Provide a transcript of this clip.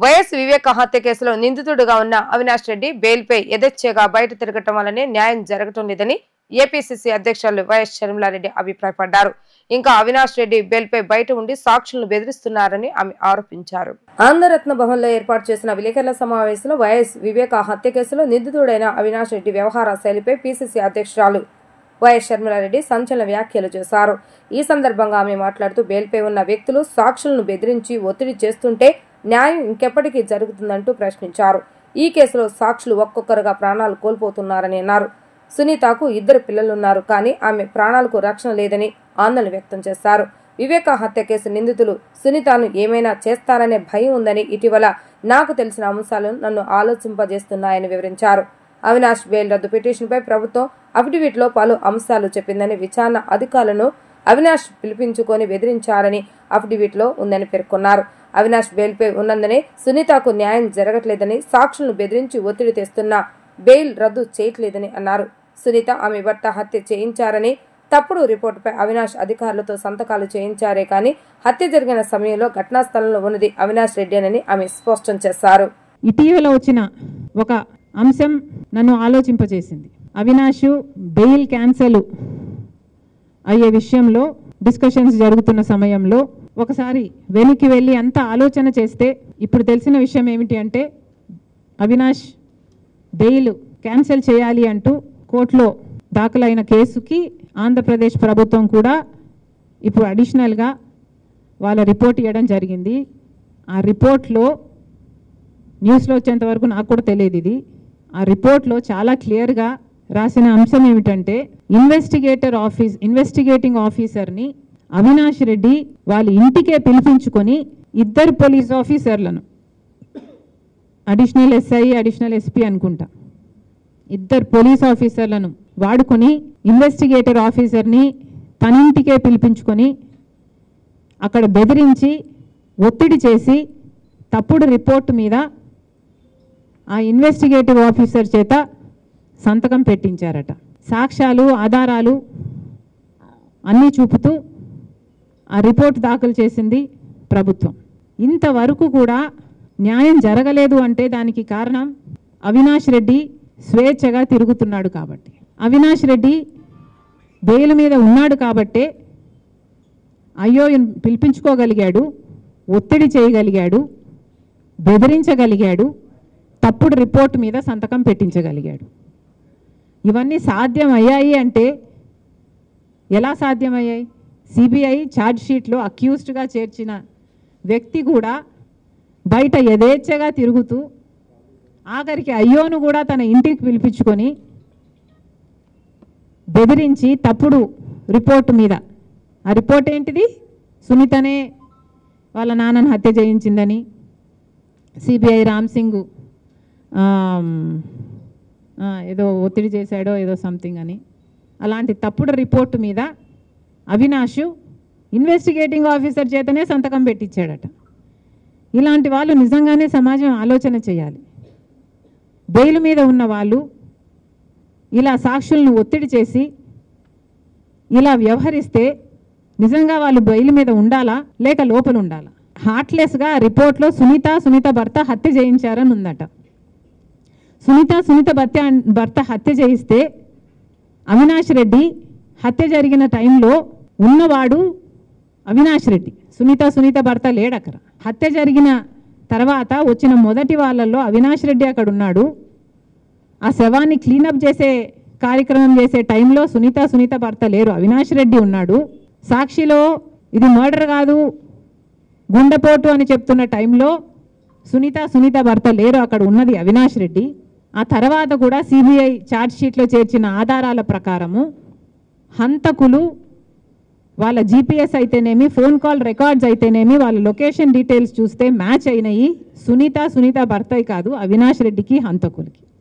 YS వివేక హత్య కేసులో నిందితుడిగా ఉన్న అవినాష్ రెడ్డి బెయిల్పై యథేచ్ఛగా బయట తిరగటం వల్లనే న్యాయం జరగటం లేదని ఏపీసీసీ అధ్యక్షులు వైఎస్ షర్మిలారెడ్డి అభిప్రాయపడ్డారు. ఇంకా అవినాష్ రెడ్డి బెయిల్పై బయట ఉండి సాక్షులను బెదిరిస్తున్నారని ఆమె ఆరోపించారు. ఆంధ్రరత్న భవన్లో ఏర్పాటు చేసిన విలేకరుల సమావేశంలో వైఎస్ వివేక హత్య కేసులో నిందితుడైన అవినాష్ రెడ్డి వ్యవహార శైలిపై పీసీసీ అధ్యక్షురాలు వైఎస్ షర్మిలారెడ్డి సంచలన వ్యాఖ్యలు చేశారు. ఈ సందర్భంగా ఆమె మాట్లాడుతూ బెయిల్పై ఉన్న వ్యక్తులు సాక్షులను బెదిరించి ఒత్తిడి చేస్తుంటే న్యాయం ఇంకెప్పటికీ జరుగుతుందంటూ ప్రశ్నించారు. ఈ కేసులో సాక్షులు ఒక్కొక్కరుగా ప్రాణాలు కోల్పోతున్నారని అన్నారు. సునీతకు 2 పిల్లలున్నారు, కానీ ఆమె ప్రాణాలకు రక్షణ లేదని ఆందోళన వ్యక్తం చేశారు. వివేక హత్య కేసు నిందితులు సునీతను ఏమైనా చేస్తారనే భయం ఉందని, ఇటీవల నాకు తెలిసిన అంశాలను నన్ను ఆలోచింపజేస్తున్నాయని వివరించారు. అవినాష్ బెయిల్ రద్దు పిటిషన్పై ప్రభుత్వం అఫిడవిట్లో పలు అంశాలు చెప్పిందని, విచారణ అధికారులను అవినాష్ పిలిపించుకొని బెదిరించారని అఫిడవిట్లో ఉందని పేర్కొన్నారు. అవినాష్ బెయిల్పై ఉన్నందునే సునీతకు న్యాయం జరగట్లేదని, సాక్షులను బెదిరించి ఒత్తిడి తెస్తున్నా బెయిల్ రద్దు చేయట్లేదని అన్నారు. సునీత ఆమె భర్త హత్య చేయించారని, తప్పుడు రిపోర్టుపై అవినాష్ అధికారులతో సంతకాలు చేయించారే కానీ హత్య జరిగిన సమయంలో ఘటనా స్థలంలో ఉన్నది అవినాష్ రెడ్డేనని ఆమె స్పష్టం చేశారు. ఇటీవల వచ్చిన ఒక అంశం నన్ను ఆలోచింపజేసింది. అవినాష్ బెయిల్ క్యాన్సల్ అయ్యే విషయంలో డిస్కషన్స్ జరుగుతున్న సమయంలో ఒకసారి వెనక్కి వెళ్ళి అంత ఆలోచన చేస్తే ఇప్పుడు తెలిసిన విషయం ఏమిటి అంటే, అవినాష్ బెయిల్ క్యాన్సిల్ చేయాలి అంటూ కోర్టులో దాఖలైన కేసుకి ఆంధ్రప్రదేశ్ ప్రభుత్వం కూడా ఇప్పుడు అడిషనల్గా వాళ్ళ రిపోర్ట్ ఇవ్వడం జరిగింది. ఆ రిపోర్ట్లో న్యూస్లో వచ్చేంత వరకు నాకు కూడా తెలియదు ఇది. ఆ రిపోర్ట్లో చాలా క్లియర్గా రాసిన అంశం ఏమిటంటే, ఇన్వెస్టిగేటింగ్ ఆఫీసర్ని అవినాష్ రెడ్డి వాళ్ళ ఇంటికే పిలిపించుకొని 2 పోలీస్ ఆఫీసర్లను, అడిషనల్ ఎస్ఐ అడిషనల్ ఎస్పీ అనుకుంటా, 2 పోలీస్ ఆఫీసర్లను వాడుకొని ఇన్వెస్టిగేటర్ ఆఫీసర్ని తన ఇంటికే పిలిపించుకొని అక్కడ బెదిరించి ఒత్తిడి చేసి తప్పుడు రిపోర్టు మీద ఆ ఇన్వెస్టిగేటివ్ ఆఫీసర్ చేత సంతకం పెట్టించారట. సాక్ష్యాలు ఆధారాలు అన్నీ చూపుతూ ఆ రిపోర్ట్ దాఖలు చేసింది ప్రభుత్వం. ఇంతవరకు కూడా న్యాయం జరగలేదు అంటే దానికి కారణం అవినాష్ రెడ్డి స్వేచ్ఛగా తిరుగుతున్నాడు కాబట్టి, అవినాష్ రెడ్డి బెయిల్ మీద ఉన్నాడు కాబట్టే అయ్యో పిలిపించుకోగలిగాడు, ఒత్తిడి చేయగలిగాడు, బెదిరించగలిగాడు, తప్పుడు రిపోర్ట్ మీద సంతకం పెట్టించగలిగాడు. ఇవన్నీ సాధ్యమయ్యాయి అంటే ఎలా సాధ్యమయ్యాయి? సిబిఐ ఛార్జ్షీట్లో అక్యూజ్డ్గా చేర్చిన వ్యక్తి కూడా బయట యథేచ్ఛగా తిరుగుతూ ఆఖరికి అయ్యోను కూడా తన ఇంటికి పిలిపించుకొని బెదిరించి తప్పుడు రిపోర్టు మీద, ఆ రిపోర్ట్ ఏంటిది? సునీతనే వాళ్ళ నాన్నని హత్య చేయించిందని, సిబిఐ రామ్ సింగ్ ఏదో ఒత్తిడి చేశాడో ఏదో సంథింగ్ అని, అలాంటి తప్పుడు రిపోర్టు మీద అవినాష్ ఇన్వెస్టిగేటింగ్ ఆఫీసర్ చేతనే సంతకం పెట్టించాడట. ఇలాంటి వాళ్ళు నిజంగానే సమాజం ఆలోచన చేయాలి. బెయిల్ మీద ఉన్న వాళ్ళు ఇలా సాక్షులను ఒత్తిడి చేసి ఇలా వ్యవహరిస్తే నిజంగా వాళ్ళు బెయిల్ మీద ఉండాలా లేక లోపల ఉండాలా? హార్ట్లెస్గా రిపోర్ట్లో సునీత భర్త హత్య చేయించారని ఉందట. సునీత భర్త హత్య చేయిస్తే అవినాష్ రెడ్డి హత్య జరిగిన టైంలో ఉన్నవాడు అవినాష్ రెడ్డి, సునీత భర్త లేడక్కడ. హత్య జరిగిన తర్వాత వచ్చిన మొదటి వాళ్ళల్లో అవినాష్ రెడ్డి అక్కడ ఉన్నాడు. ఆ శవాన్ని క్లీనప్ చేసే కార్యక్రమం చేసే టైంలో సునీత భర్త లేరు, అవినాష్ రెడ్డి ఉన్నాడు. సాక్షిలో ఇది మర్డర్ కాదు గుండెపోటు అని చెప్తున్న టైంలో సునీత భర్త లేరు, అక్కడ ఉన్నది అవినాష్ రెడ్డి. ఆ తర్వాత కూడా సిబిఐ ఛార్జ్షీట్లో చేర్చిన ఆధారాల ప్రకారము హంతకులు వాళ్ళ జీపీఎస్ అయితేనేమి, ఫోన్ కాల్ రికార్డ్స్ అయితేనేమి, వాళ్ళ లొకేషన్ డీటెయిల్స్ చూస్తే మ్యాచ్ అయినాయి. సునీత భర్త కాదు, అవినాష్ రెడ్డికి హంతకులకి.